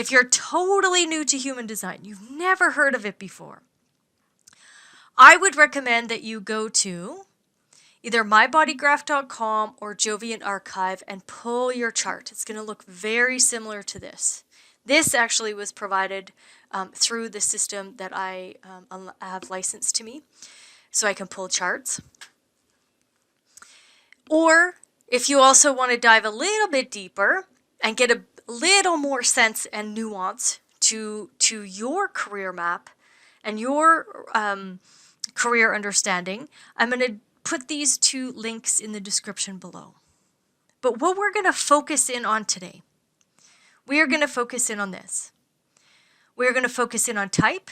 If you're totally new to human design, you've never heard of it before, I would recommend that you go to either mybodygraph.com or Jovian Archive and pull your chart. It's going to look very similar to this. This actually was provided through the system that I have licensed to me, so I can pull charts. Or if you also want to dive a little bit deeper and get a little more sense and nuance to your career map and your career understanding, I'm going to put these two links in the description below. But what we're going to focus in on today, we are going to focus in on this. We are going to focus in on type.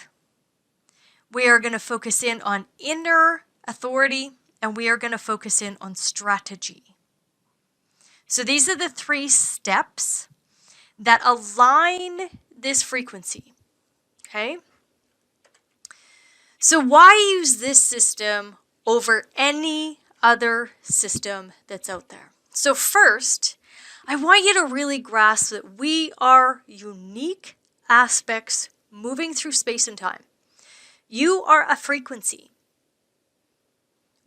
We are going to focus in on inner authority, and we are going to focus in on strategy. So these are the 3 steps that align this frequency, okay? So why use this system over any other system that's out there? So first, I want you to really grasp that we are unique aspects moving through space and time. You are a frequency.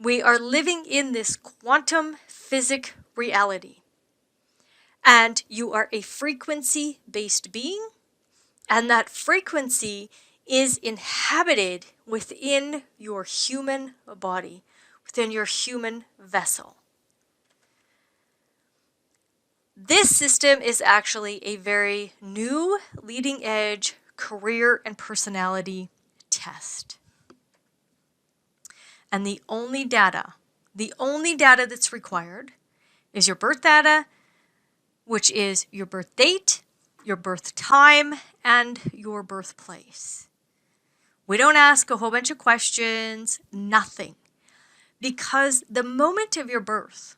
We are living in this quantum physic reality. And you are a frequency-based being, and that frequency is inhabited within your human body, within your human vessel. This system is actually a very new, leading-edge career and personality test. And the only data that's required is your birth data, which is your birth date, your birth time, and your birthplace. We don't ask a whole bunch of questions, nothing. Because the moment of your birth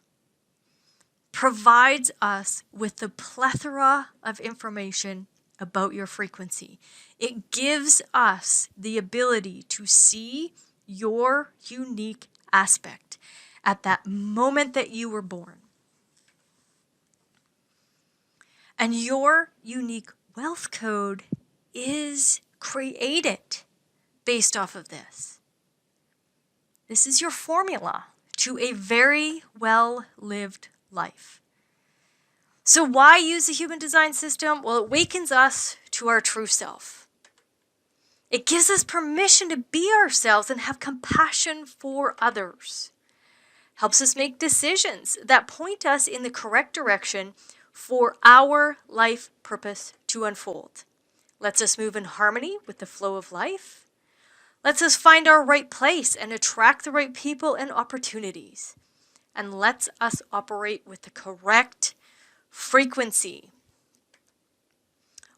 provides us with the plethora of information about your frequency. It gives us the ability to see your unique aspect at that moment that you were born. And your unique wealth code is created based off of this. This is your formula to a very well-lived life. So why use a human design system? Well, it wakens us to our true self. It gives us permission to be ourselves and have compassion for others. Helps us make decisions that point us in the correct direction for our life purpose to unfold. Lets us move in harmony with the flow of life. Lets us find our right place and attract the right people and opportunities. And lets us operate with the correct frequency.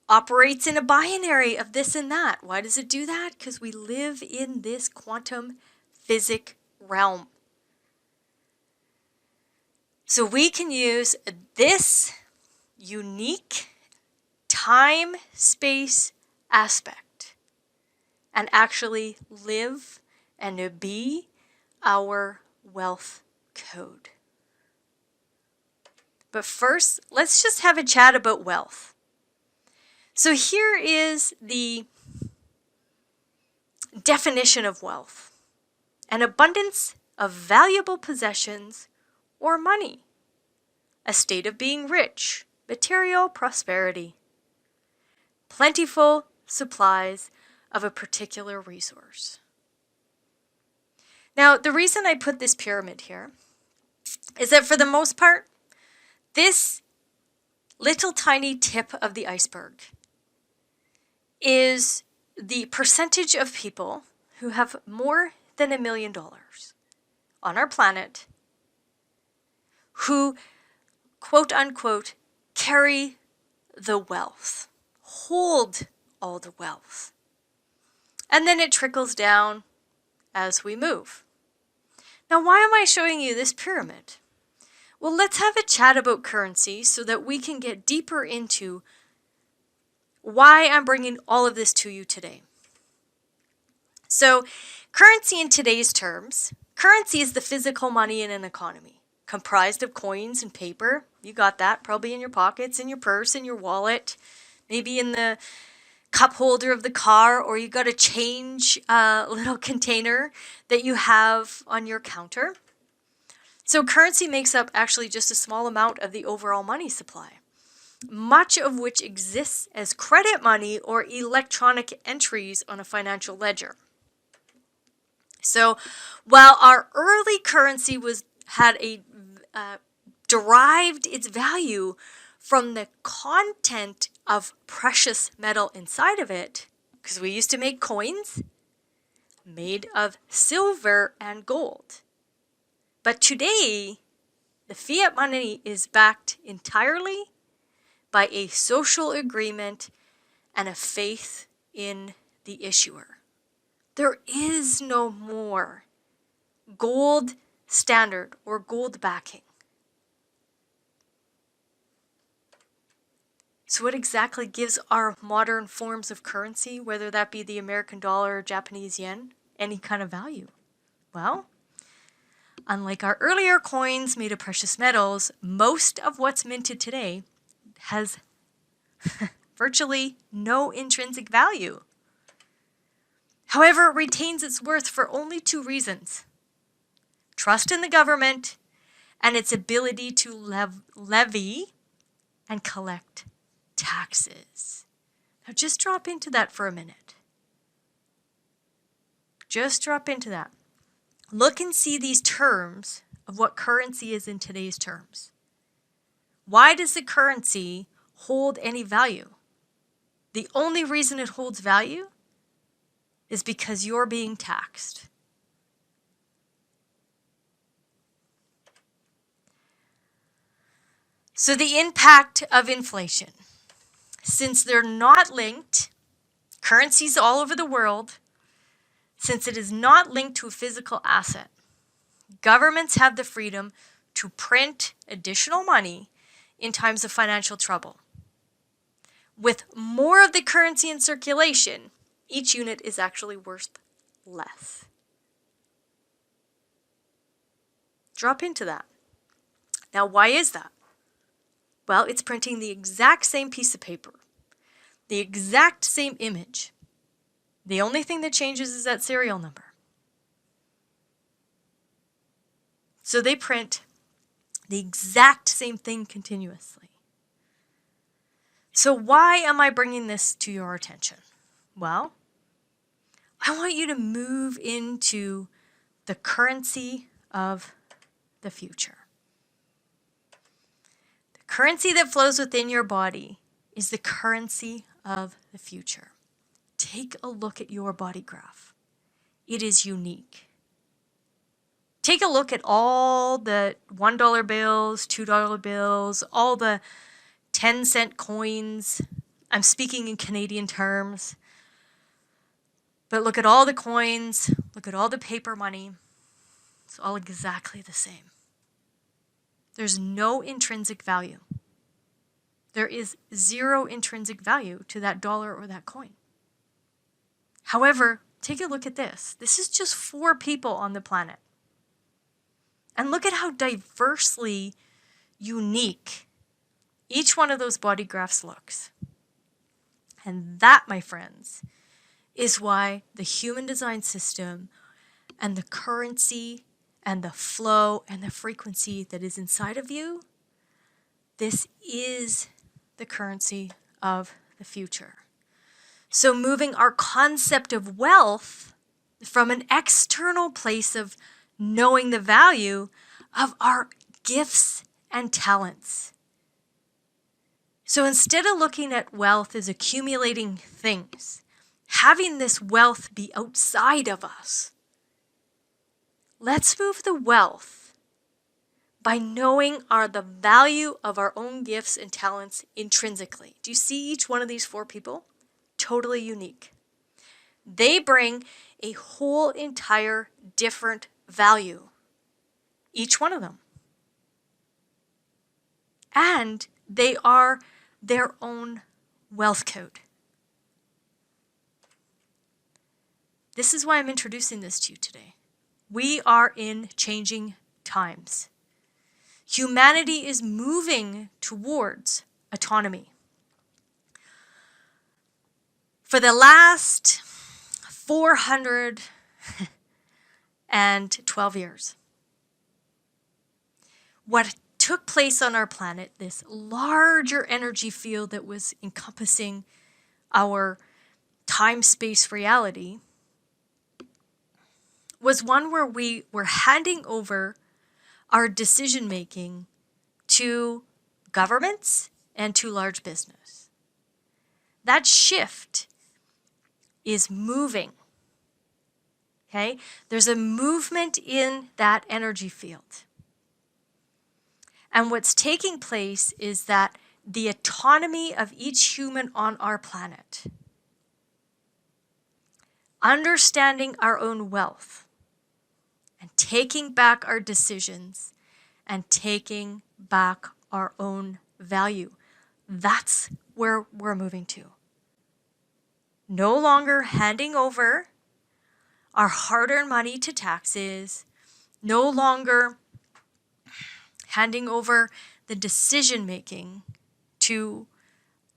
Operates in a binary of this and that. Why does it do that? Because we live in this quantum physic realm. So we can use this unique time-space aspect and actually live and be our wealth code. But first, let's just have a chat about wealth. So here is the definition of wealth: an abundance of valuable possessions or money, a state of being rich, material prosperity, plentiful supplies of a particular resource. Now, the reason I put this pyramid here is that for the most part, this little tiny tip of the iceberg is the percentage of people who have more than $1 million on our planet who, quote unquote, carry the wealth, hold all the wealth. And then it trickles down as we move. Now, why am I showing you this pyramid? Well, let's have a chat about currency so that we can get deeper into why I'm bringing all of this to you today. So, currency in today's terms, currency is the physical money in an economy, comprised of coins and paper. You got that probably in your pockets, in your purse, in your wallet. maybe in the cup holder of the car, or you got to change a little container that you have on your counter. So currency makes up actually just a small amount of the overall money supply, much of which exists as credit money or electronic entries on a financial ledger. So while our early currency derived its value from the content of precious metal inside of it, because we used to make coins made of silver and gold. But today, the fiat money is backed entirely by a social agreement and a faith in the issuer. There is no more gold standard or gold backing. So what exactly gives our modern forms of currency, whether that be the American dollar or Japanese yen, any kind of value? Well, unlike our earlier coins made of precious metals, most of what's minted today has virtually no intrinsic value. However, it retains its worth for only two reasons: trust in the government and its ability to levy and collect taxes. Now just drop into that for a minute. Just drop into that. Look and see these terms of what currency is in today's terms. Why does the currency hold any value? The only reason it holds value is because you're being taxed. So the impact of inflation. Since they're not linked, currencies all over the world, since it is not linked to a physical asset, governments have the freedom to print additional money in times of financial trouble. With more of the currency in circulation, each unit is actually worth less. Drop into that. Now, why is that? Well, it's printing the exact same piece of paper, the exact same image. The only thing that changes is that serial number. So they print the exact same thing continuously. So why am I bringing this to your attention? Well, I want you to move into the currency of the future. The currency that flows within your body is the currency of the future. Take a look at your body graph. It is unique. Take a look at all the $1 bills, $2 bills, all the 10-cent coins. I'm speaking in Canadian terms. But look at all the coins, look at all the paper money. It's all exactly the same. There's no intrinsic value. There is zero intrinsic value to that dollar or that coin. However, take a look at this. This is just 4 people on the planet. And look at how diversely unique each one of those body graphs looks. And that, my friends, is why the human design system and the currency and the flow and the frequency that is inside of you, this is the currency of the future. So moving our concept of wealth from an external place of knowing the value of our gifts and talents. So instead of looking at wealth as accumulating things, having this wealth be outside of us, let's move the wealth by knowing the value of our own gifts and talents intrinsically. Do you see each one of these 4 people? Totally unique. They bring a whole entire different value, each one of them. And they are their own wealth code. This is why I'm introducing this to you today. We are in changing times. Humanity is moving towards autonomy. For the last 412 years, what took place on our planet, this larger energy field that was encompassing our time-space reality, was one where we were handing over our decision-making to governments and to large business. That shift is moving, okay? There's a movement in that energy field. And what's taking place is that the autonomy of each human on our planet, understanding our own wealth, and taking back our decisions, and taking back our own value. That's where we're moving to. No longer handing over our hard-earned money to taxes, no longer handing over the decision-making to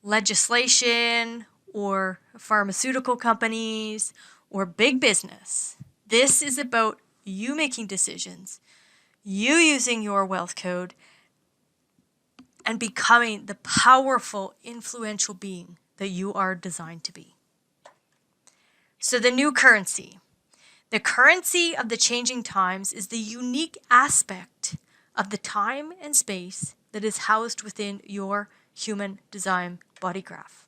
legislation or pharmaceutical companies or big business. This is about you making decisions, you using your wealth code, and becoming the powerful, influential being that you are designed to be. So the new currency. The currency of the changing times is the unique aspect of the time and space that is housed within your human design body graph.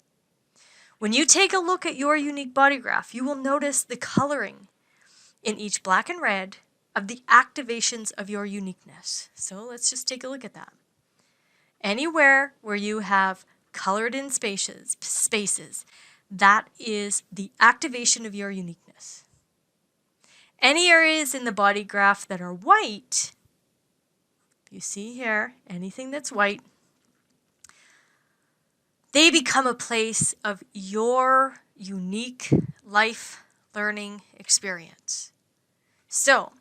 When you take a look at your unique body graph, you will notice the coloring in each black and red of the activations of your uniqueness. So let's just take a look at that. Anywhere where you have colored in spaces, that is the activation of your uniqueness. Any areas in the body graph that are white, you see here, anything that's white, they become a place of your unique life learning experience. So,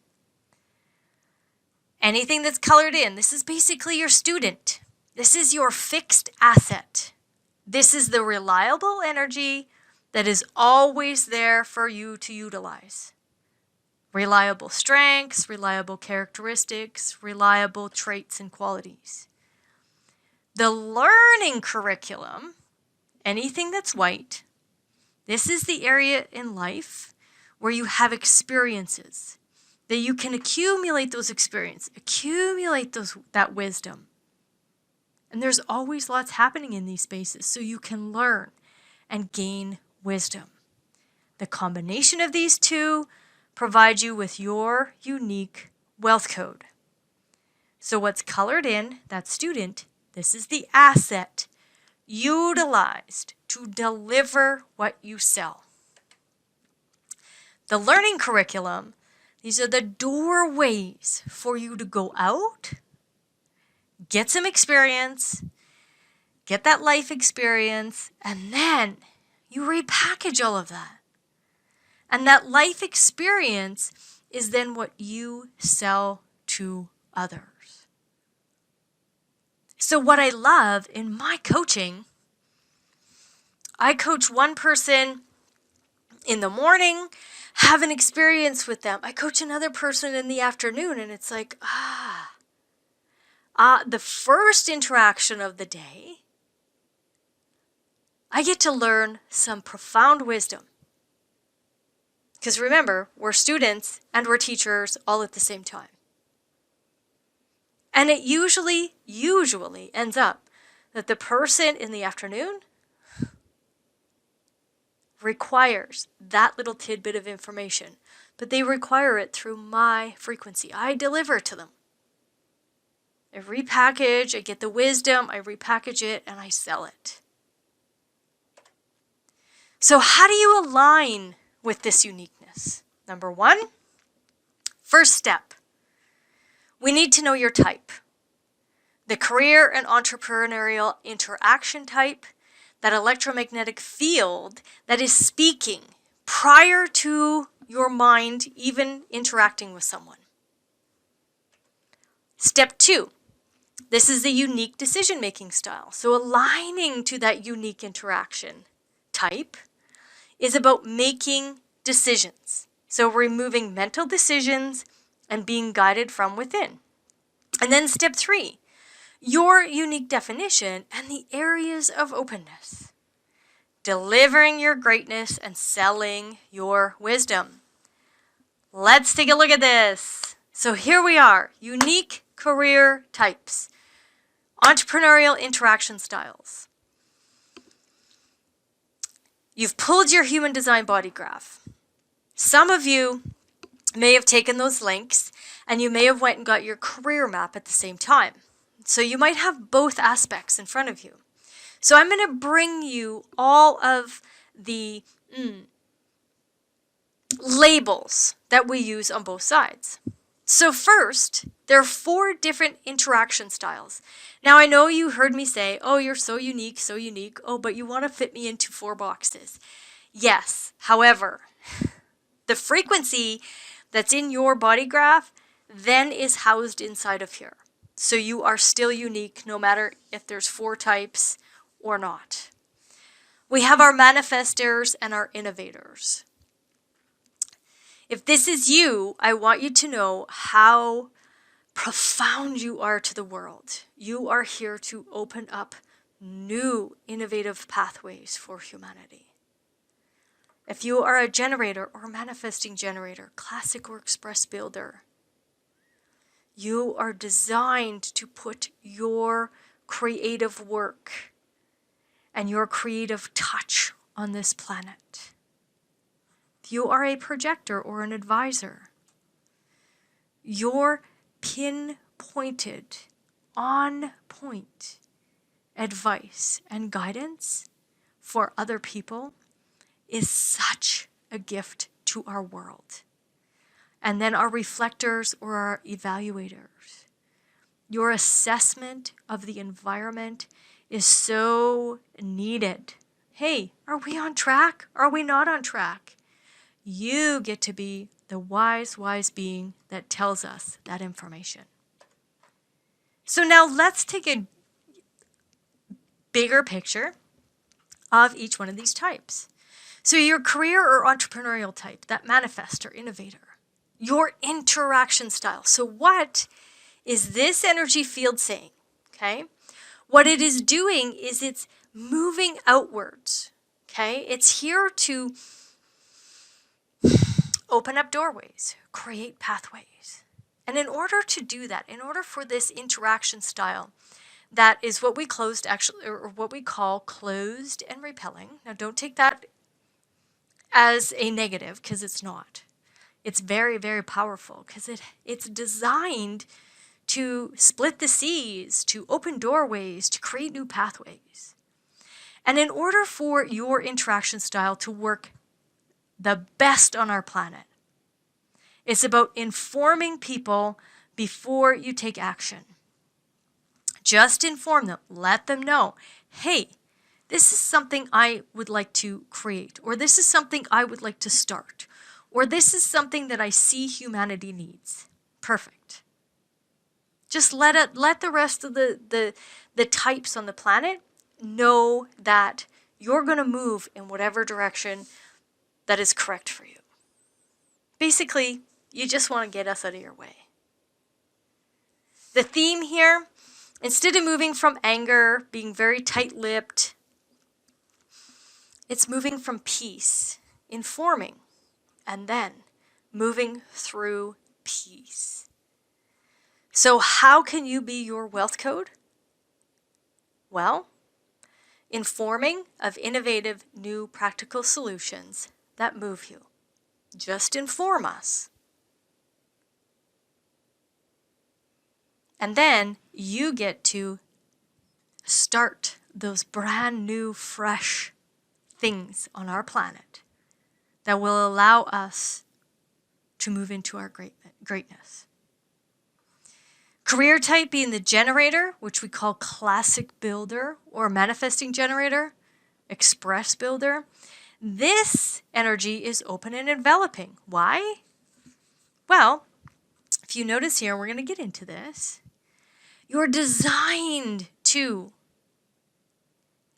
anything that's colored in, this is basically your student. This is your fixed asset. This is the reliable energy that is always there for you to utilize. Reliable strengths, reliable characteristics, reliable traits and qualities. The learning curriculum, anything that's white, this is the area in life where you have experiences, that you can accumulate those experiences, accumulate that wisdom. And there's always lots happening in these spaces, so you can learn and gain wisdom. The combination of these two provides you with your unique wealth code. So what's colored in, that student, this is the asset utilized to deliver what you sell. The learning curriculum, these are the doorways for you to go out, get some experience, get that life experience, and then you repackage all of that. And that life experience is then what you sell to others. So what I love in my coaching, I coach one person in the morning, have an experience with them. I coach another person in the afternoon, and it's like, the first interaction of the day, I get to learn some profound wisdom. Because remember, we're students and we're teachers all at the same time. And it usually ends up that the person in the afternoon requires that little tidbit of information, but they require it through my frequency. I deliver it to them. I repackage, I get the wisdom, I repackage it, and I sell it. So how do you align with this uniqueness? Number one, first step, we need to know your type. The career and entrepreneurial interaction type, that electromagnetic field that is speaking prior to your mind even interacting with someone. Step two, this is the unique decision-making style. So aligning to that unique interaction type, is about making decisions. So removing mental decisions and being guided from within. And then step 3, your unique definition and the areas of openness. Delivering your greatness and selling your wisdom. Let's take a look at this. So here we are, unique career types, entrepreneurial interaction styles. You've pulled your human design body graph. Some of you may have taken those links and you may have went and got your career map at the same time. So you might have both aspects in front of you. So I'm going to bring you all of the labels that we use on both sides. So first, there are 4 different interaction styles. Now I know you heard me say, oh, you're so unique, oh, but you want to fit me into 4 boxes. Yes, however, the frequency that's in your body graph then is housed inside of here. So you are still unique no matter if there's 4 types or not. We have our manifestors and our innovators. If this is you, I want you to know how profound you are to the world. You are here to open up new innovative pathways for humanity. If you are a generator or manifesting generator, classic or express builder, you are designed to put your creative work and your creative touch on this planet. If you are a projector or an advisor, your pinpointed, on point advice and guidance for other people is such a gift to our world. And then our reflectors or our evaluators. Your assessment of the environment is so needed. Hey, are we on track? Are we not on track? You get to be the wise being that tells us that information. So now let's take a bigger picture of each one of these types. So your career or entrepreneurial type, that manifestor, innovator, your interaction style. So what is this energy field saying? Okay. What it is doing is it's moving outwards. Okay. It's here to open up doorways, create pathways. And in order to do that, in order for this interaction style, that is what we what we call closed and repelling. Now don't take that as a negative, because it's not. It's very, very powerful because it's designed to split the seas, to open doorways, to create new pathways. And in order for your interaction style to work the best on our planet, it's about informing people before you take action. Just inform them, let them know, hey, this is something I would like to create, or this is something I would like to start, or this is something that I see humanity needs. Perfect. Just let the rest of the types on the planet know that you're going to move in whatever direction that is correct for you. Basically, you just want to get us out of your way. The theme here, instead of moving from anger, being very tight-lipped, it's moving from peace, informing, and then moving through peace. So how can you be your wealth code? Well, informing of innovative, new, practical solutions that move you. Just inform us. And then you get to start those brand new, fresh things on our planet that will allow us to move into our greatness. Career type being the generator, which we call classic builder, or manifesting generator, express builder. This energy is open and enveloping. Why? Well, if you notice here, we're going to get into this. You're designed to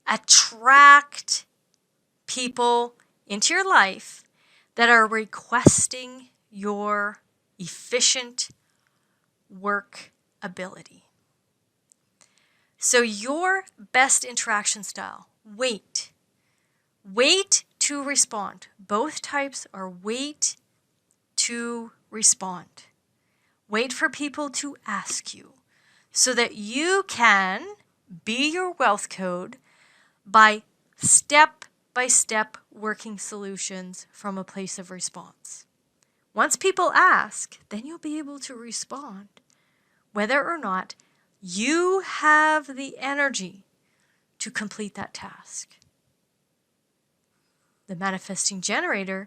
attract people into your life that are requesting your efficient work ability. So your best interaction style, wait. Wait to respond. Both types are wait to respond. Wait for people to ask you so that you can be your wealth code by step working solutions from a place of response. Once people ask, then you'll be able to respond, whether or not you have the energy to complete that task. The manifesting generator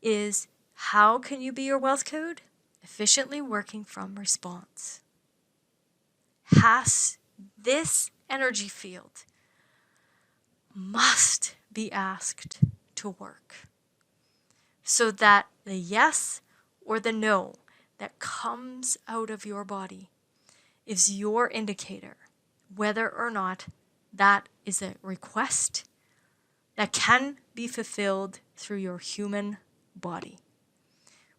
is, how can you be your wealth code? Efficiently working from response. This energy field must be asked to work so that the yes or the no that comes out of your body is your indicator whether or not that is a request that can be fulfilled through your human body.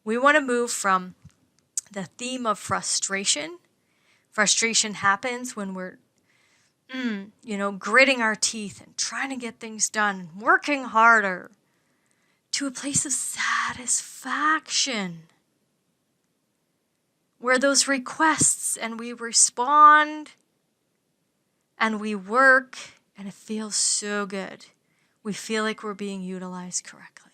We want to move from the theme of frustration. Frustration happens when we're gritting our teeth and trying to get things done, working harder, to a place of satisfaction, where those requests and we respond and we work and it feels so good. We feel like we're being utilized correctly.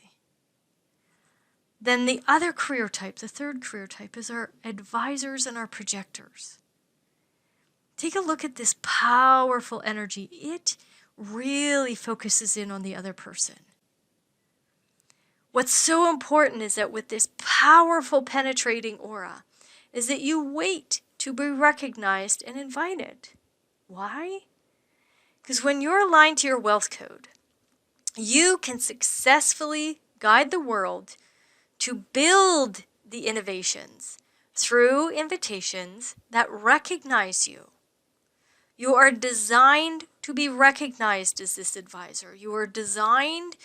Then the other career type, the third career type, is our advisors and our projectors. Take a look at this powerful energy. It really focuses in on the other person. What's so important is that with this powerful penetrating aura is that you wait to be recognized and invited. Why? Because when you're aligned to your wealth code, you can successfully guide the world to build the innovations through invitations that recognize you. You are designed to be recognized as this advisor. You are designed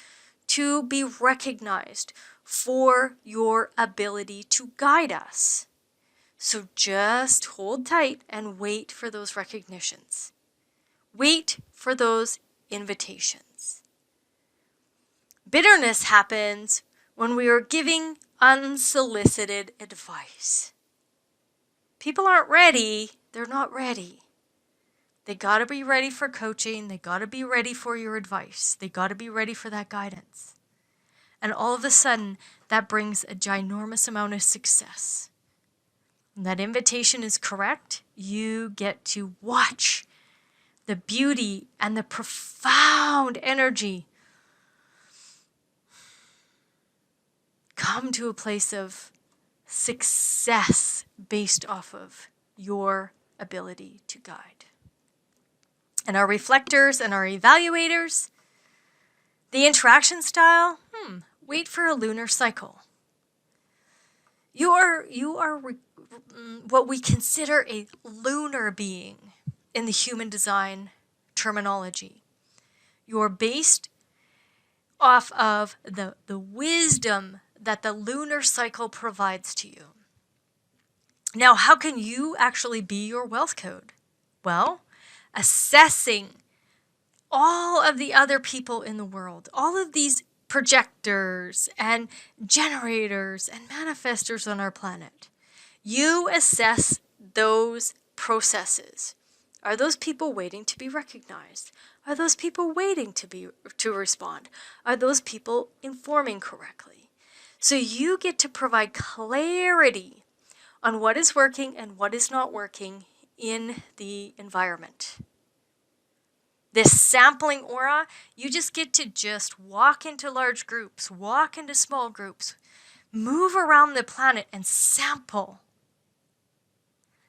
to be recognized for your ability to guide us. So just hold tight and wait for those recognitions. Wait for those invitations. Bitterness happens when we are giving unsolicited advice. People aren't ready. They're not ready. They got to be ready for coaching. They got to be ready for your advice. They got to be ready for that guidance. And all of a sudden, that brings a ginormous amount of success. When that invitation is correct, you get to watch the beauty and the profound energy come to a place of success based off of your ability to guide. And our reflectors and our evaluators, the interaction style, wait for a lunar cycle. You are what we consider a lunar being in the human design terminology. You're based off of the wisdom that the lunar cycle provides to you. Now, how can you actually be your wealth code? Well, assessing all of the other people in the world, all of these projectors and generators and manifestors on our planet. You assess those processes. Are those people waiting to be recognized? Are those people waiting to respond? Are those people informing correctly? So you get to provide clarity on what is working and what is not working in the environment. This sampling aura, you just get to just walk into large groups, walk into small groups, move around the planet and sample.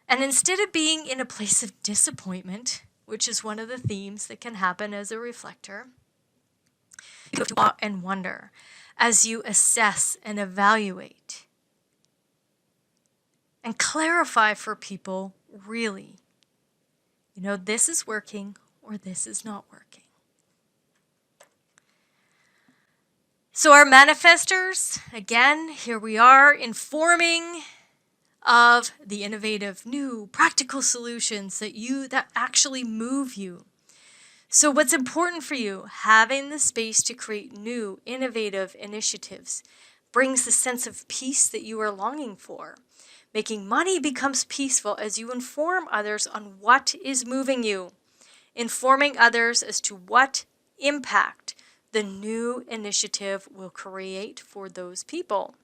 And instead of being in a place of disappointment, which is one of the themes that can happen as a reflector, you have to walk and wonder as you assess and evaluate and clarify for people, really, this is working or this is not working. So our manifestors, again, here we are informing of the innovative, new, practical solutions that actually move you. So what's important for you? Having the space to create new, innovative initiatives brings the sense of peace that you are longing for. Making money becomes peaceful as you inform others on what is moving you, informing others as to what impact the new initiative will create for those people.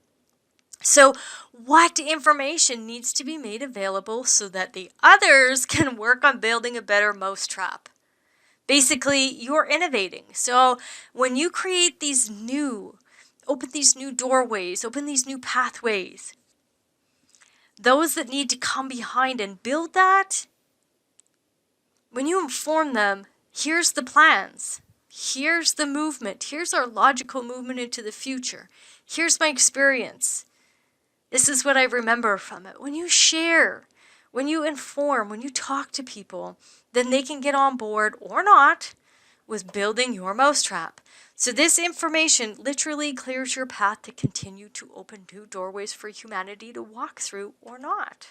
So what information needs to be made available so that the others can work on building a better mousetrap? Basically, you're innovating. So when you create open these new doorways, open these new pathways, those that need to come behind and build that, when you inform them, here's the plans, here's the movement, here's our logical movement into the future, here's my experience. This is what I remember from it. When you share, when you inform, when you talk to people, then they can get on board or not with building your mousetrap. So this information literally clears your path to continue to open new doorways for humanity to walk through or not.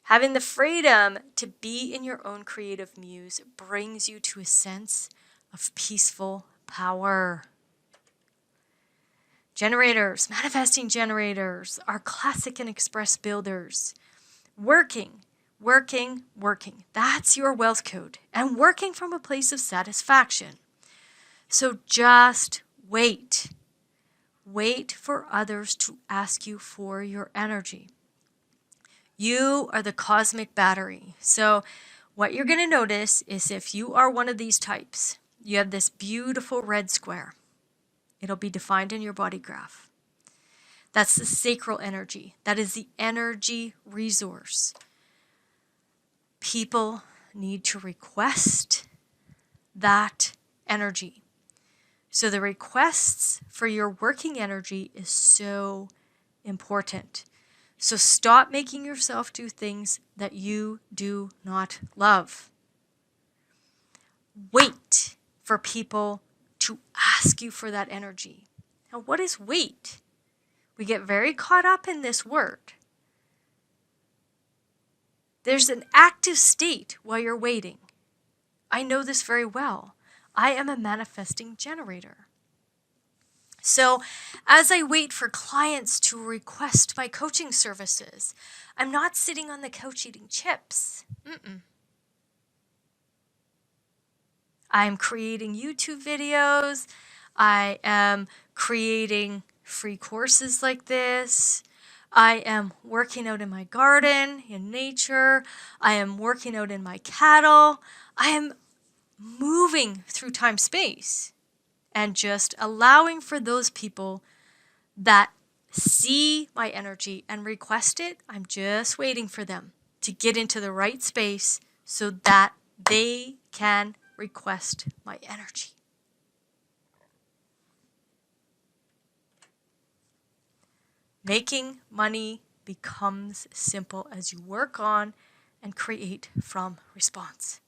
Having the freedom to be in your own creative muse brings you to a sense of peaceful power. Generators, manifesting generators, are classic and express builders. Working. That's your wealth code. And working from a place of satisfaction. So just wait. Wait for others to ask you for your energy. You are the cosmic battery. So what you're going to notice is if you are one of these types, you have this beautiful red square. It'll be defined in your body graph. That's the sacral energy. That is the energy resource. People need to request that energy. So the requests for your working energy is so important. So stop making yourself do things that you do not love. Wait for people to ask you for that energy. Now, what is wait? We get very caught up in this word. There's an active state while you're waiting. I know this very well. I am a manifesting generator. So as I wait for clients to request my coaching services, I'm not sitting on the couch eating chips. I'm creating YouTube videos. I am creating free courses like this. I am working out in my garden, in nature. I am working out in my cattle. I am moving through time-space and just allowing for those people that see my energy and request it. I'm just waiting for them to get into the right space so that they can request my energy. Making money becomes simple as you work on and create from response.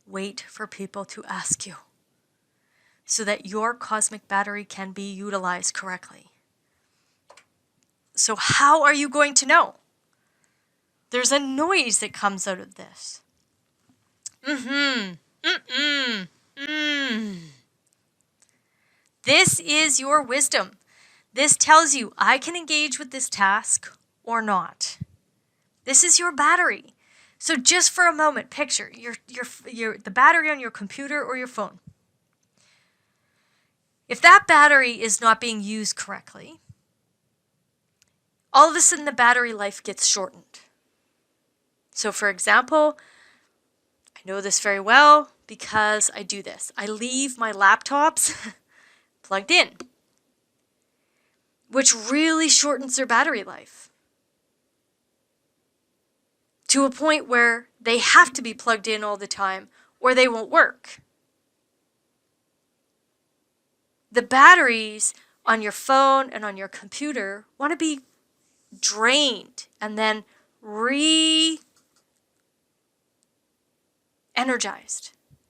Wait for people to ask you so that your cosmic battery can be utilized correctly. So how are you going to know? There's a noise that comes out of this. This is your wisdom. This tells you I can engage with this task or not. This is your battery. So just for a moment, picture the battery on your computer or your phone. If that battery is not being used correctly, all of a sudden the battery life gets shortened. So for example, I know this very well because I do this. I leave my laptops plugged in, which really shortens their battery life to a point where they have to be plugged in all the time or they won't work. The batteries on your phone and on your computer want to be drained and then re-energized.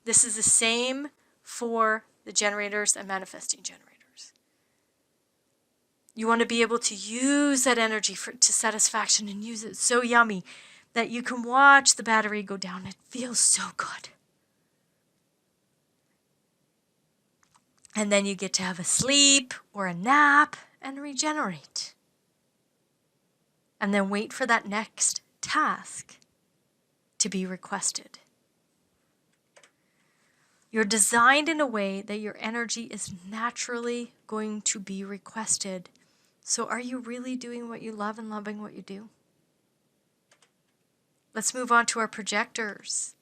This is the same for the generators and manifesting generators. You want to be able to use that energy to satisfaction and use it so yummy that you can watch the battery go down. It feels so good. And then you get to have a sleep or a nap and regenerate. And then wait for that next task to be requested. You're designed in a way that your energy is naturally going to be requested. So are you really doing what you love and loving what you do? Let's move on to our projectors.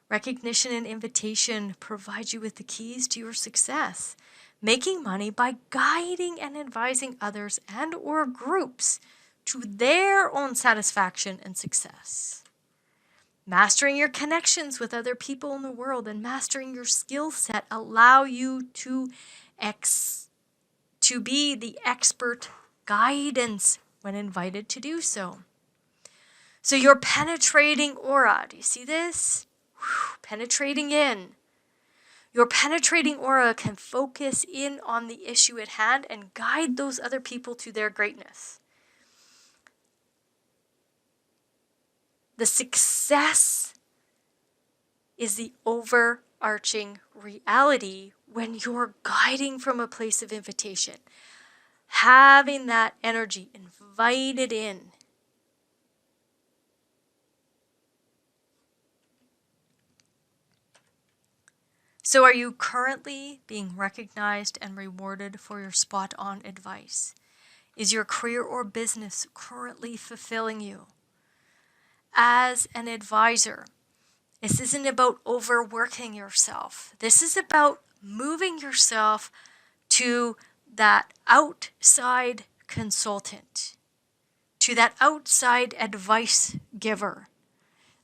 Recognition and invitation provide you with the keys to your success. Making money by guiding and advising others and or groups to their own satisfaction and success. Mastering your connections with other people in the world and mastering your skill set allow you to be the expert guidance when invited to do so. So your penetrating aura, do you see this? Penetrating in. Your penetrating aura can focus in on the issue at hand and guide those other people to their greatness. The success is the overarching reality when you're guiding from a place of invitation. Having that energy invited in. So are you currently being recognized and rewarded for your spot-on advice? Is your career or business currently fulfilling you? As an advisor, this isn't about overworking yourself. This is about moving yourself to that outside consultant, to that outside advice giver,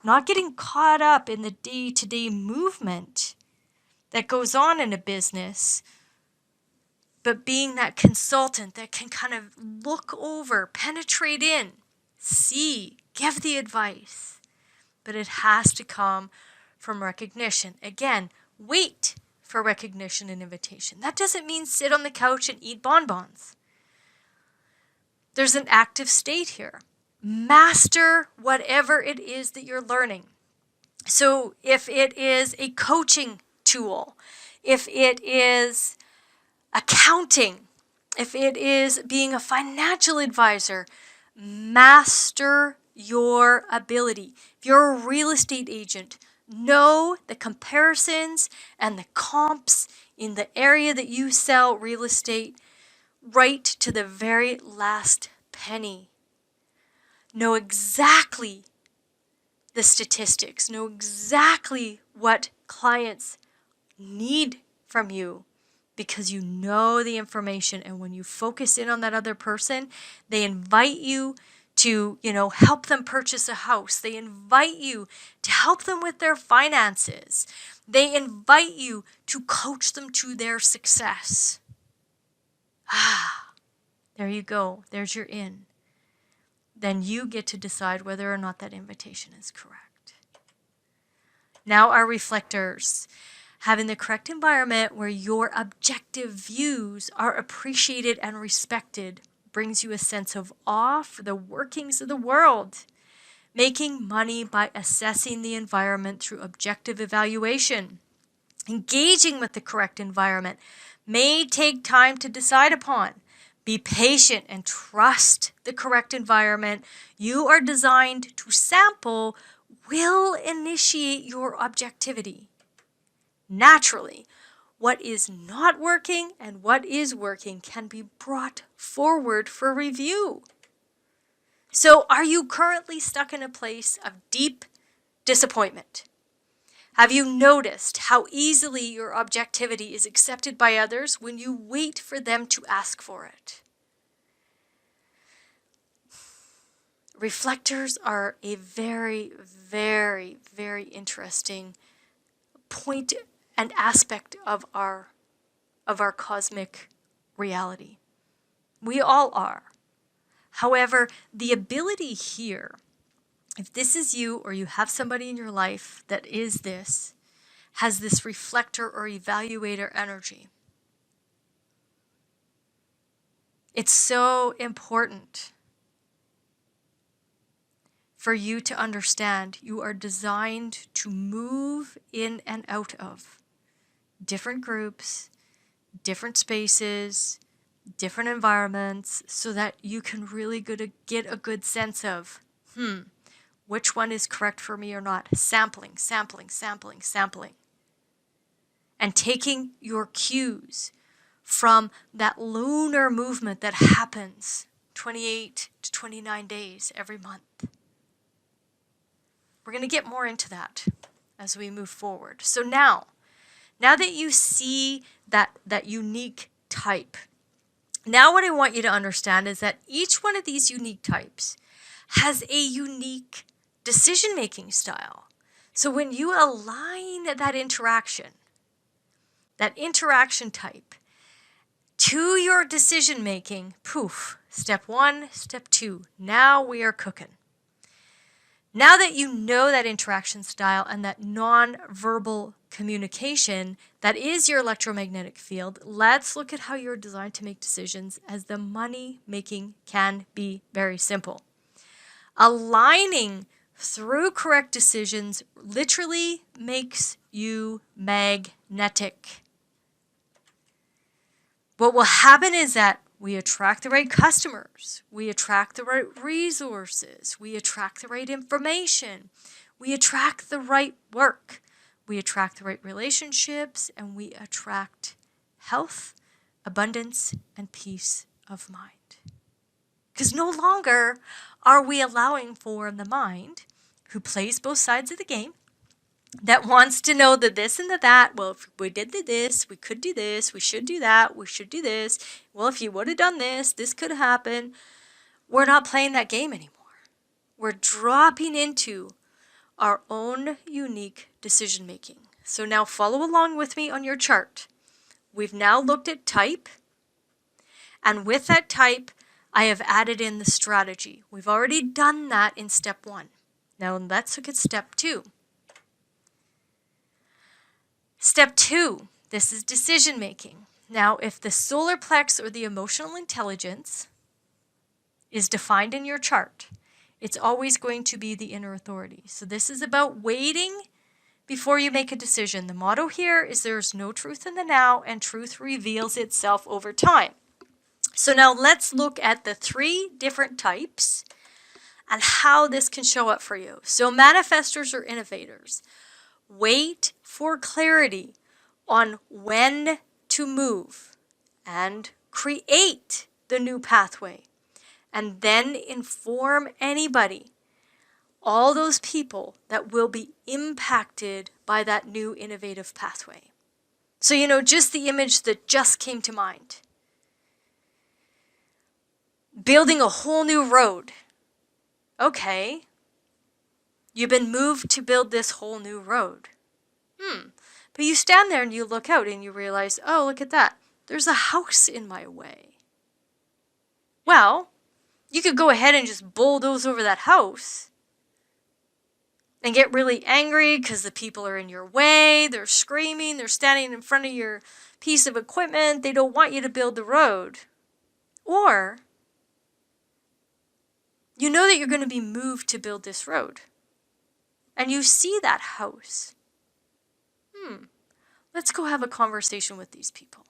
not getting caught up in the day-to-day movement that goes on in a business, but being that consultant that can kind of look over, penetrate in, see, give the advice. But it has to come from recognition. Again, wait for recognition and invitation. That doesn't mean sit on the couch and eat bonbons. There's an active state here. Master whatever it is that you're learning. So if it is a coaching tool, if it is accounting, if it is being a financial advisor, master your ability. If you're a real estate agent, know the comparisons and the comps in the area that you sell real estate right to the very last penny. Know exactly the statistics, know exactly what clients need from you because you know the information. And when you focus in on that other person, they invite you to, help them purchase a house. They invite you to help them with their finances. They invite you to coach them to their success. There you go. There's your in. Then you get to decide whether or not that invitation is correct. Now our reflectors. Having the correct environment where your objective views are appreciated and respected brings you a sense of awe for the workings of the world. Making money by assessing the environment through objective evaluation. Engaging with the correct environment may take time to decide upon. Be patient and trust the correct environment you are designed to sample will initiate your objectivity. Naturally, what is not working and what is working can be brought forward for review. So, are you currently stuck in a place of deep disappointment? Have you noticed how easily your objectivity is accepted by others when you wait for them to ask for it? Reflectors are a very, very, very interesting point and aspect of our cosmic reality. We all are. However, the ability here, if this is you or you have somebody in your life that is this, has this reflector or evaluator energy. It's so important for you to understand you are designed to move in and out of different groups, different spaces, different environments, so that you can really get a good sense of, which one is correct for me or not. Sampling, sampling, sampling, sampling. And taking your cues from that lunar movement that happens 28 to 29 days every month. We're going to get more into that as we move forward. So now that you see that unique type, now what I want you to understand is that each one of these unique types has a unique decision-making style. So when you align that interaction type to your decision-making, poof, step 1, step 2, now we are cooking. Now that you know that interaction style and that non-verbal communication that is your electromagnetic field, let's look at how you're designed to make decisions, as the money making can be very simple. Aligning through correct decisions literally makes you magnetic. What will happen is that we attract the right customers, we attract the right resources, we attract the right information, we attract the right work, we attract the right relationships, and we attract health, abundance, and peace of mind. Because no longer are we allowing for the mind, who plays both sides of the game, that wants to know the this and the that. Well, if we did this, we could do this, we should do that, we should do this. Well, if you would have done this could have happened. We're not playing that game anymore. We're dropping into our own unique decision making. So now follow along with me on your chart. We've now looked at type, and with that type, I have added in the strategy. We've already done that in step 1. Now let's look at step 2. Step 2, this is decision making. Now, if the solar plex or the emotional intelligence is defined in your chart, it's always going to be the inner authority. So this is about waiting before you make a decision. The motto here is there's no truth in the now, and truth reveals itself over time. So now let's look at the 3 different types and how this can show up for you. So manifestors or innovators, wait for clarity on when to move and create the new pathway, and then inform anybody, all those people that will be impacted by that new innovative pathway. So, just the image that just came to mind. Building a whole new road. Okay. You've been moved to build this whole new road. But you stand there and you look out and you realize, oh, look at that. There's a house in my way. Well, you could go ahead and just bulldoze over that house and get really angry because the people are in your way. They're screaming. They're standing in front of your piece of equipment. They don't want you to build the road. Or you know that you're going to be moved to build this road. And you see that house. Let's go have a conversation with these people.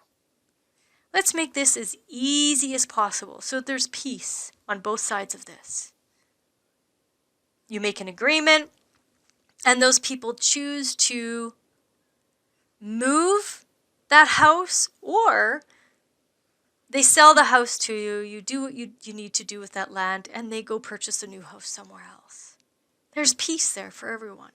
Let's make this as easy as possible so that there's peace on both sides of this. You make an agreement, and those people choose to move that house, or they sell the house to you, you do what you need to do with that land, and they go purchase a new house somewhere else. There's peace there for everyone.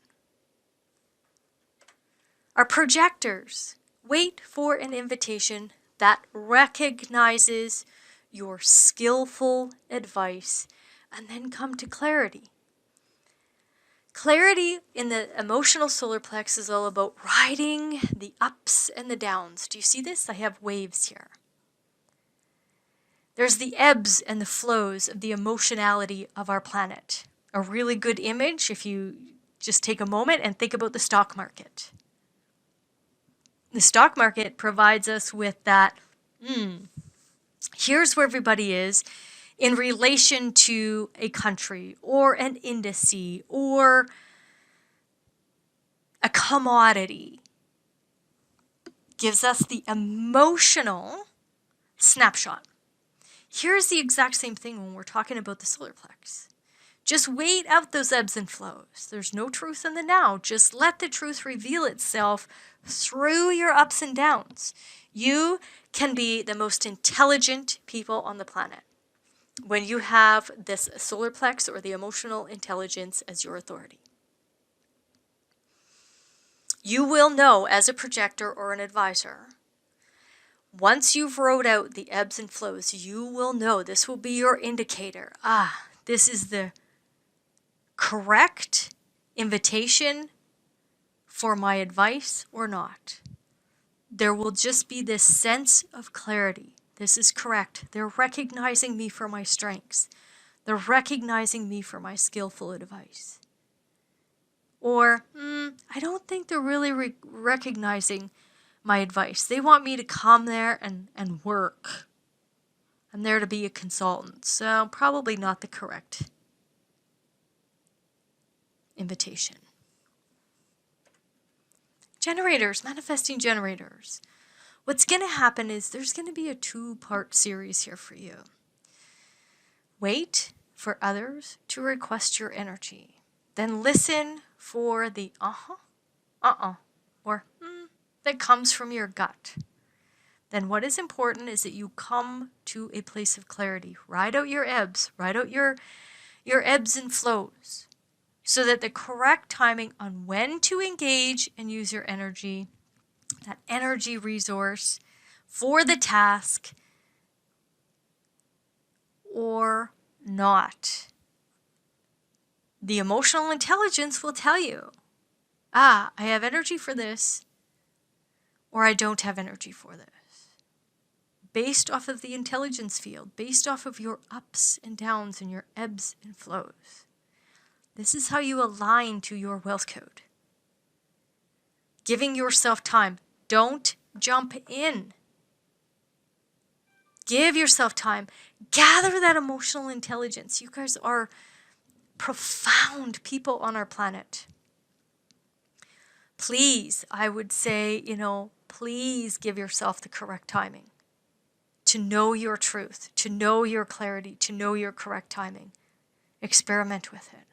Our projectors wait for an invitation that recognizes your skillful advice and then come to clarity. Clarity in the emotional solar plex is all about riding the ups and the downs. Do you see this? I have waves here. There's the ebbs and the flows of the emotionality of our planet. A really good image if you just take a moment and think about the stock market. The stock market provides us with that, here's where everybody is in relation to a country or an indice or a commodity. Gives us the emotional snapshot. Here's the exact same thing when we're talking about the solar plex. Just wait out those ebbs and flows. There's no truth in the now. Just let the truth reveal itself through your ups and downs. You can be the most intelligent people on the planet when you have this solar plex or the emotional intelligence as your authority. You will know as a projector or an advisor, once you've wrote out the ebbs and flows, you will know, this will be your indicator. This is the correct invitation for my advice or not. There will just be this sense of clarity. This is correct. They're recognizing me for my strengths. They're recognizing me for my skillful advice. Or, I don't think they're really recognizing my advice. They want me to come there and work. I'm there to be a consultant, so probably not the correct invitation. Generators, manifesting generators. What's going to happen is there's going to be a 2-part series here for you. Wait for others to request your energy. Then listen for the or that comes from your gut. Then what is important is that you come to a place of clarity. Ride out your ebbs. Ride out your ebbs and flows, so that the correct timing on when to engage and use your energy, that energy resource for the task or not. The emotional intelligence will tell you, I have energy for this, or I don't have energy for this. Based off of the intelligence field, based off of your ups and downs and your ebbs and flows. This is how you align to your wealth code. Giving yourself time. Don't jump in. Give yourself time. Gather that emotional intelligence. You guys are profound people on our planet. Please, I would say, please give yourself the correct timing. To know your truth, to know your clarity, to know your correct timing. Experiment with it.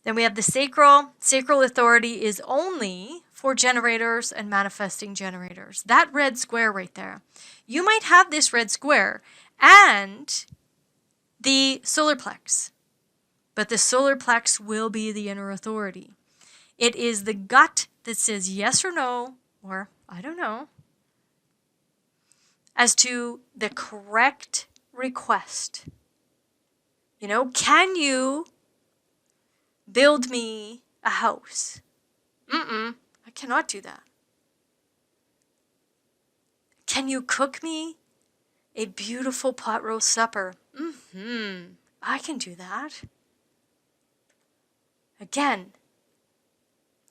Then we have the Sacral. Sacral Authority is only for generators and manifesting generators. That red square right there. You might have this red square and the solar plex, but the solar plex will be the inner authority. It is the gut that says yes or no, or I don't know, as to the correct request. Can you build me a house? I cannot do that. Can you cook me a beautiful pot roast supper? I can do that. Again,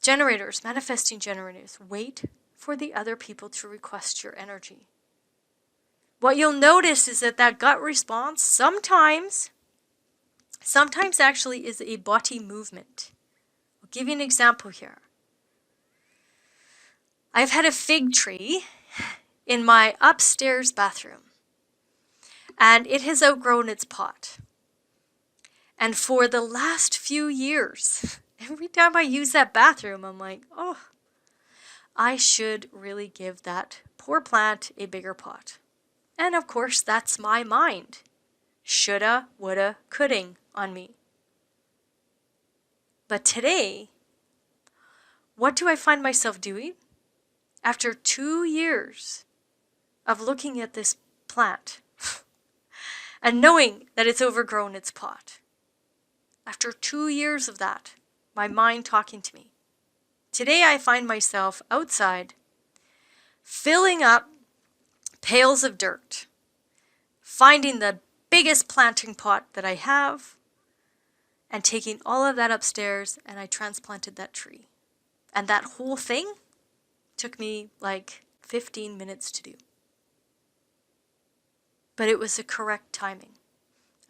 generators, manifesting generators, wait for the other people to request your energy. What you'll notice is that gut response sometimes actually is a body movement. I'll give you an example here. I've had a fig tree in my upstairs bathroom, and it has outgrown its pot. And for the last few years, every time I use that bathroom, I'm like, I should really give that poor plant a bigger pot. And of course, that's my mind. Shoulda, woulda, coulding on me. But today, what do I find myself doing? After 2 years of looking at this plant and knowing that it's overgrown its pot. After 2 years of that, my mind talking to me. Today I find myself outside filling up pails of dirt, finding the biggest planting pot that I have, and taking all of that upstairs, and I transplanted that tree. And that whole thing took me like 15 minutes to do. But it was the correct timing.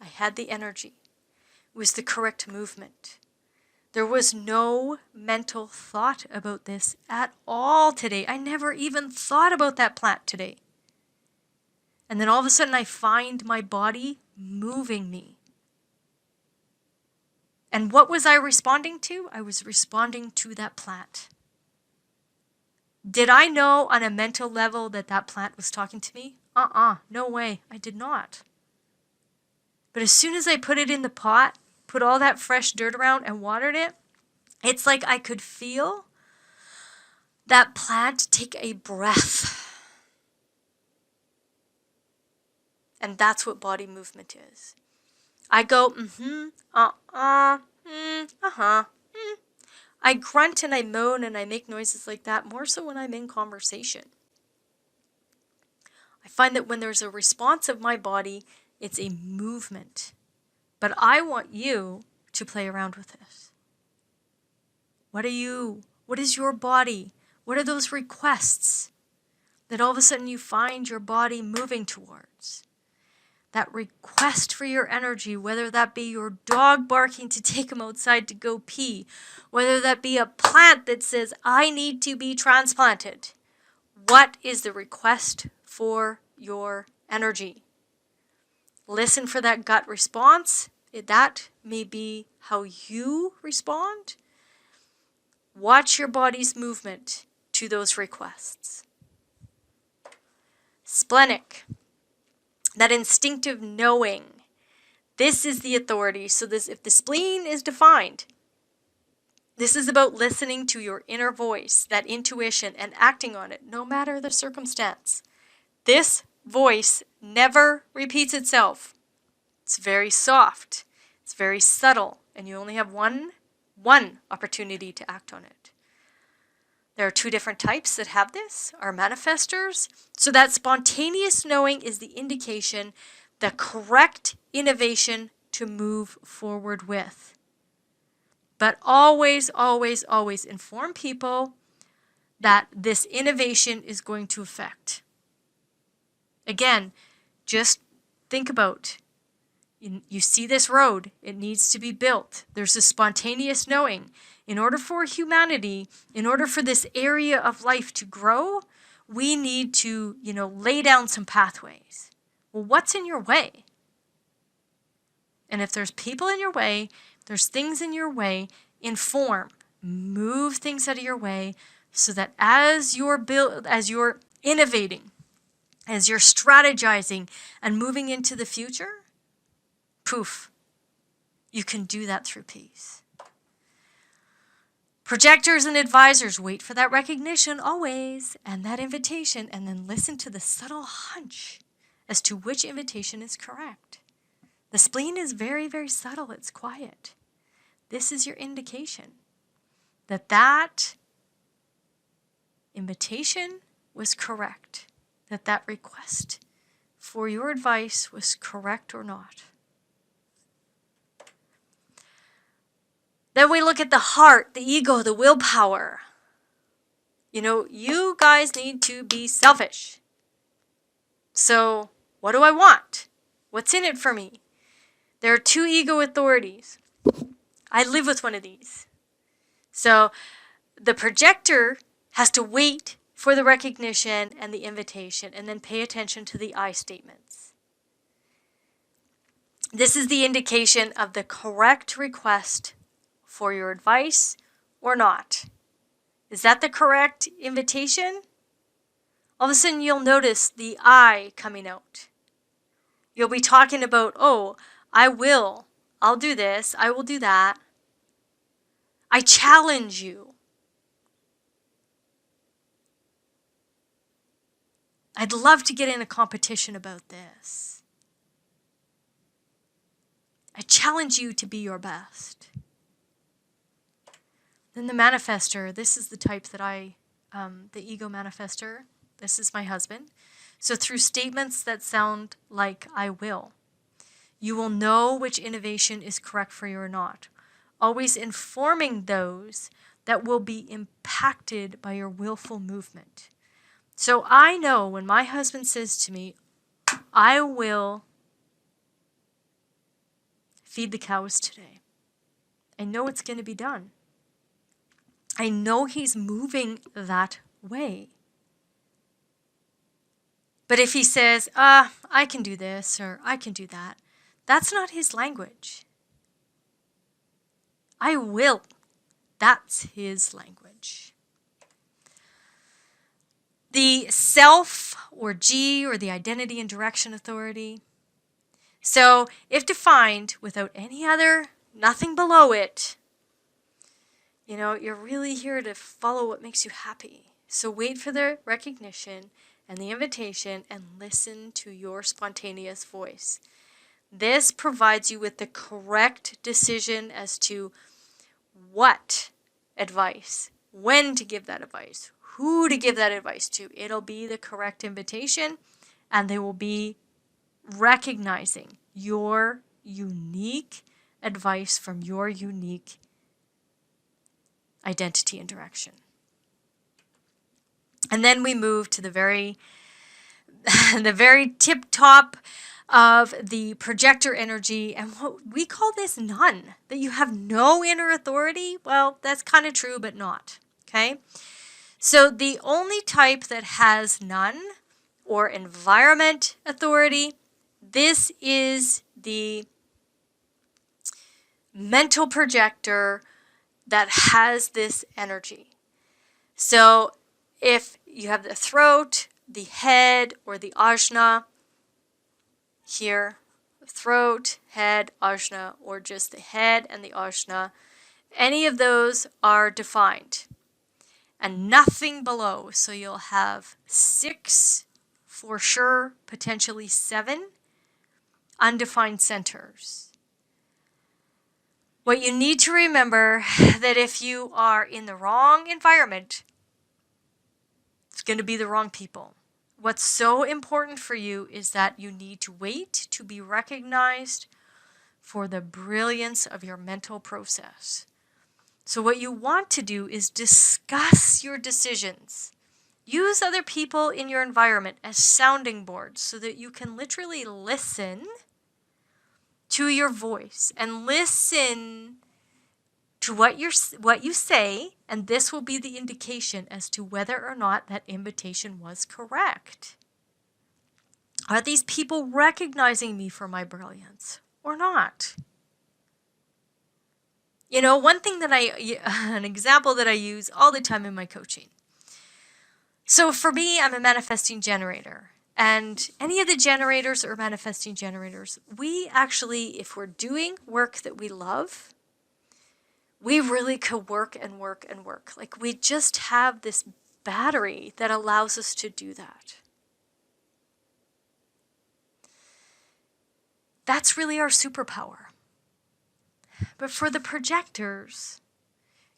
I had the energy. It was the correct movement. There was no mental thought about this at all today. I never even thought about that plant today. And then all of a sudden I find my body moving me. And what was I responding to? I was responding to that plant. Did I know on a mental level that that plant was talking to me? No way. I did not. But as soon as I put it in the pot, put all that fresh dirt around and watered it, it's like I could feel that plant take a breath. And that's what body movement is. I go, I grunt and I moan and I make noises like that, more so when I'm in conversation. I find that when there's a response of my body, it's a movement. But I want you to play around with this. What is your body? What are those requests that all of a sudden you find your body moving towards? That request for your energy, whether that be your dog barking to take him outside to go pee, whether that be a plant that says, I need to be transplanted. What is the request for your energy? Listen for that gut response. That may be how you respond. Watch your body's movement to those requests. Splenic. That instinctive knowing. This is the authority. So if the spleen is defined, this is about listening to your inner voice, that intuition, and acting on it, no matter the circumstance. This voice never repeats itself. It's very soft. It's very subtle. And you only have one opportunity to act on it. There are two different types that have this, are manifestors. So that spontaneous knowing is the indication, the correct innovation to move forward with. But always, always, always inform people that this innovation is going to affect. Again, just think about, you see this road, it needs to be built. There's a spontaneous knowing. In order for humanity, in order for this area of life to grow, we need to, lay down some pathways. Well, what's in your way? And if there's people in your way, there's things in your way, inform, move things out of your way so that as you're innovating, as you're strategizing and moving into the future, poof, you can do that through peace. Projectors and advisors wait for that recognition always and that invitation, and then listen to the subtle hunch as to which invitation is correct. The spleen is very, very subtle. It's quiet. This is your indication that invitation was correct, that request for your advice was correct or not. Then we look at the heart, the ego, the willpower. You guys need to be selfish. So what do I want? What's in it for me? There are two ego authorities. I live with one of these. So the projector has to wait for the recognition and the invitation and then pay attention to the I statements. This is the indication of the correct request for your advice or not. Is that the correct invitation? All of a sudden you'll notice the I coming out. You'll be talking about, I'll do this, I will do that. I challenge you. I'd love to get in a competition about this. I challenge you to be your best. Then the manifestor, this is the type that the ego manifestor, this is my husband. So through statements that sound like I will, you will know which innovation is correct for you or not. Always informing those that will be impacted by your willful movement. So I know when my husband says to me, I will feed the cows today, I know it's going to be done. I know he's moving that way. But if he says, I can do this or I can do that, that's not his language. I will. That's his language. The self or G or the identity and direction authority. So if defined without any other, nothing below it, you're really here to follow what makes you happy. So wait for the recognition and the invitation and listen to your spontaneous voice. This provides you with the correct decision as to what advice, when to give that advice, who to give that advice to. It'll be the correct invitation, and they will be recognizing your unique advice from your unique identity and direction. And then we move to the very tip top of the projector energy, and what we call this none, that you have no inner authority. Well, that's kind of true, but not. Okay? So the only type that has none or environment authority, this is the mental projector that has this energy. So if you have the throat, the head, or the ajna here, throat, head, ajna, or just the head and the ajna, any of those are defined. And nothing below. So you'll have 6 for sure, potentially 7 undefined centers. What you need to remember that if you are in the wrong environment, it's going to be the wrong people. What's so important for you is that you need to wait to be recognized for the brilliance of your mental process. So what you want to do is discuss your decisions. Use other people in your environment as sounding boards so that you can literally listen to your voice and listen to what you say, and this will be the indication as to whether or not that invitation was correct. Are these people recognizing me for my brilliance or not? One thing an example that I use all the time in my coaching. So for me, I'm a manifesting generator. And any of the generators or manifesting generators, we actually, if we're doing work that we love, we really could work and work and work. Like we just have this battery that allows us to do that. That's really our superpower. But for the projectors,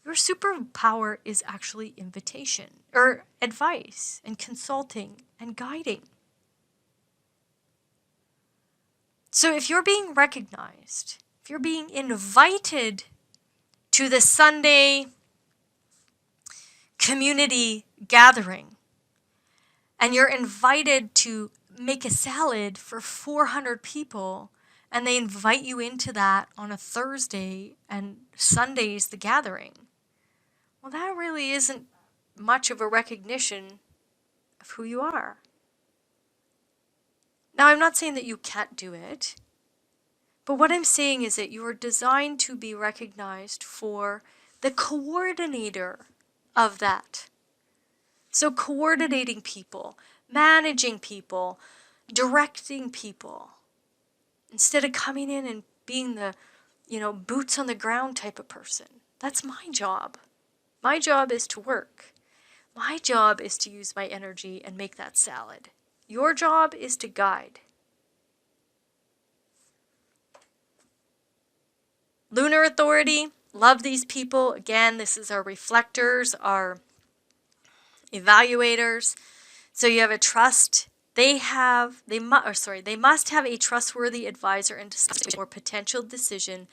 your superpower is actually invitation or advice and consulting and guiding. So if you're being recognized, if you're being invited to the Sunday community gathering, and you're invited to make a salad for 400 people, and they invite you into that on a Thursday, and Sunday's the gathering, well, that really isn't much of a recognition of who you are. Now, I'm not saying that you can't do it, but what I'm saying is that you are designed to be recognized for the coordinator of that. So coordinating people, managing people, directing people, instead of coming in and being the, boots on the ground type of person. That's my job. My job is to work. My job is to use my energy and make that salad. Your job is to guide. Lunar authority, love these people. Again, this is our reflectors, our evaluators. So you have a trust. They must have a trustworthy advisor and or potential decision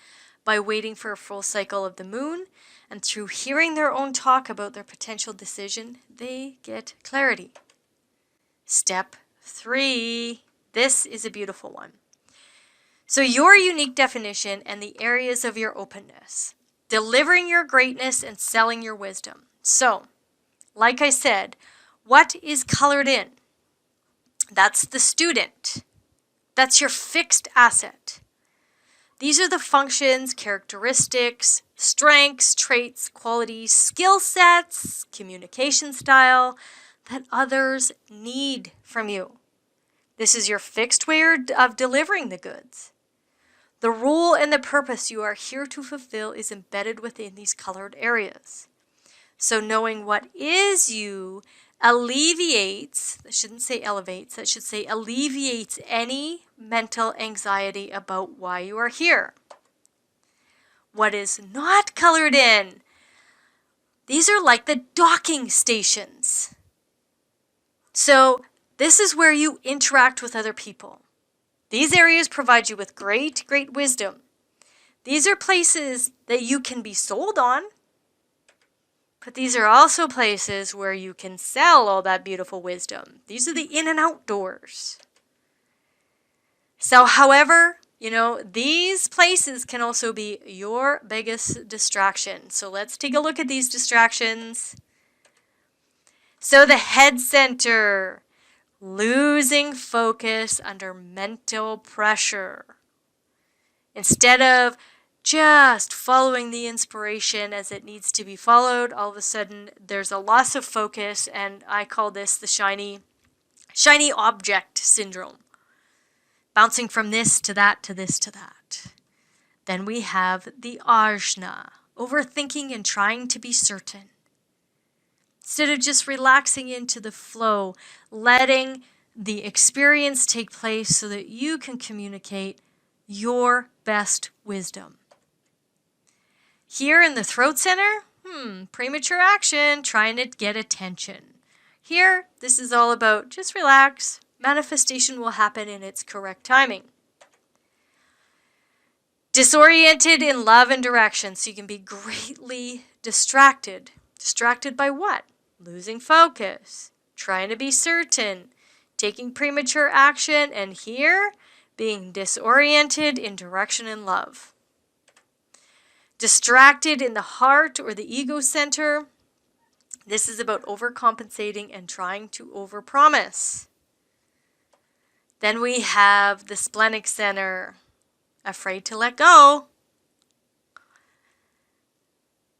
by waiting for a full cycle of the moon, and through hearing their own talk about their potential decision, they get clarity. Step 3. This is a beautiful one. So your unique definition and the areas of your openness. Delivering your greatness and selling your wisdom. So, like I said, what is colored in? That's the student. That's your fixed asset. These are the functions, characteristics, strengths, traits, qualities, skill sets, communication style that others need from you. This is your fixed way of delivering the goods. The role and the purpose you are here to fulfill is embedded within these colored areas. So knowing what is you alleviates, I shouldn't say elevates, I should say alleviates any mental anxiety about why you are here. What is not colored in? These are like the docking stations. So this is where you interact with other people. These areas provide you with great wisdom. These are places that you can be sold on, but these are also places where you can sell all that beautiful wisdom. These are the in and out doors. So however, these places can also be your biggest distraction. So let's take a look at these distractions. So the head center. Losing focus under mental pressure. Instead of just following the inspiration as it needs to be followed, all of a sudden there's a loss of focus, and I call this the shiny object syndrome. Bouncing from this to that to this to that. Then we have the ajna, overthinking and trying to be certain. Instead of just relaxing into the flow, letting the experience take place so that you can communicate your best wisdom. Here in the throat center, premature action, trying to get attention. Here, this is all about just relax. Manifestation will happen in its correct timing. Disoriented in love and direction, so you can be greatly distracted. Distracted by what? Losing focus, trying to be certain, taking premature action, and here, being disoriented in direction and love. Distracted in the heart or the ego center. This is about overcompensating and trying to overpromise. Then we have the splenic center, afraid to let go.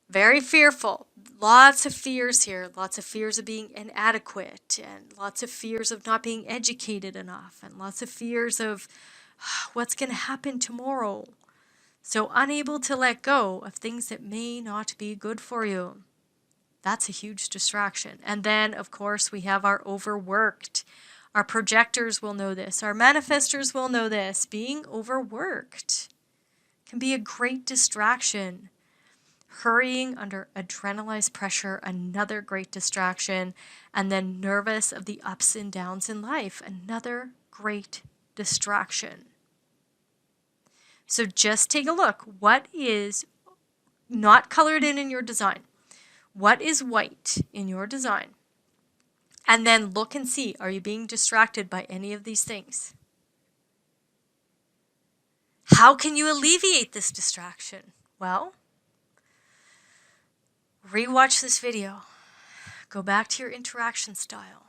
Very fearful. Lots of fears here. Lots of fears of being inadequate, and lots of fears of not being educated enough, and lots of fears of what's going to happen tomorrow. So unable to let go of things that may not be good for you. That's a huge distraction. And then, of course, we have our overworked. Our projectors will know this. Our manifestors will know this. Being overworked can be a great distraction. Hurrying under adrenalized pressure, another great distraction. And then nervous of the ups and downs in life, another great distraction. So just take a look. What is not colored in your design? What is white in your design? And then look and see, are you being distracted by any of these things? How can you alleviate this distraction? Well, rewatch this video. Go back to your interaction style.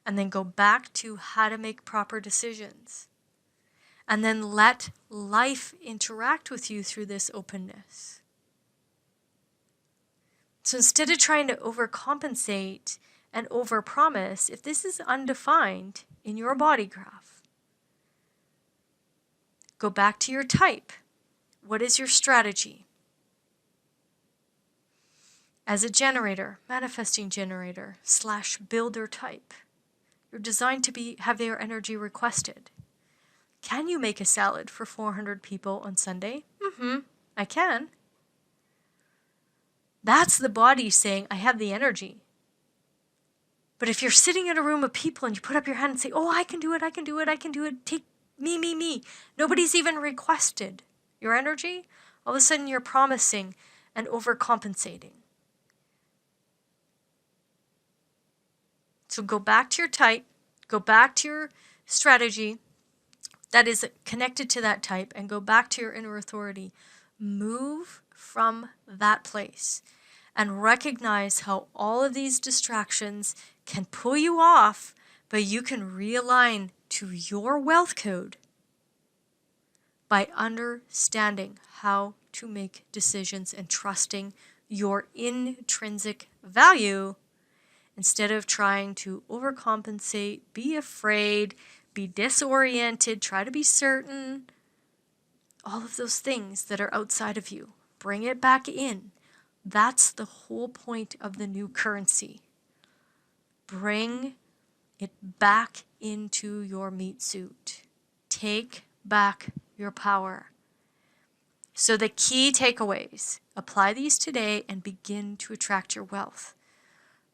And then go back to how to make proper decisions. And then let life interact with you through this openness. So instead of trying to overcompensate and overpromise, if this is undefined in your body graph, go back to your type. What is your strategy? As a generator, manifesting generator / builder type, you're designed to have your energy requested. Can you make a salad for 400 people on Sunday? I can. That's the body saying, I have the energy. But if you're sitting in a room of people and you put up your hand and say, oh, I can do it, I can do it, I can do it, take me. Nobody's even requested. your energy, all of a sudden you're promising and overcompensating. So go back to your type, go back to your strategy that is connected to that type, and go back to your inner authority. Move from that place and recognize how all of these distractions can pull you off, but you can realign to your wealth code by understanding how to make decisions and trusting your intrinsic value instead of trying to overcompensate, be afraid, be disoriented, try to be certain. All of those things that are outside of you, bring it back in. That's the whole point of the new currency. Bring it back into your meat suit. Take back your power. So the key takeaways, apply these today and begin to attract your wealth.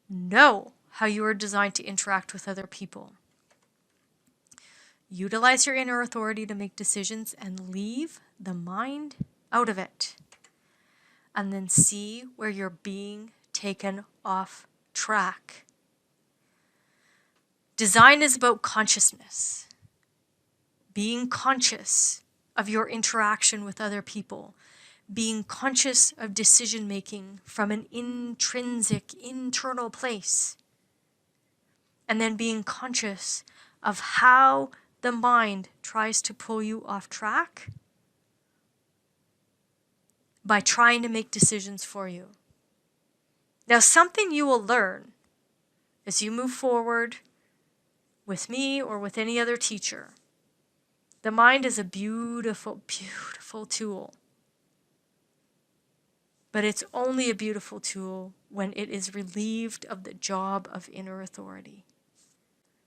Know how you are designed to interact with other people. Utilize your inner authority to make decisions and leave the mind out of it. And then see where you're being taken off track. Design is about consciousness. Being conscious of your interaction with other people. Being conscious of decision making from an intrinsic, internal place. And then being conscious of how the mind tries to pull you off track by trying to make decisions for you. Now, something you will learn as you move forward with me or with any other teacher, the mind is a beautiful, beautiful tool. But it's only a beautiful tool when it is relieved of the job of inner authority.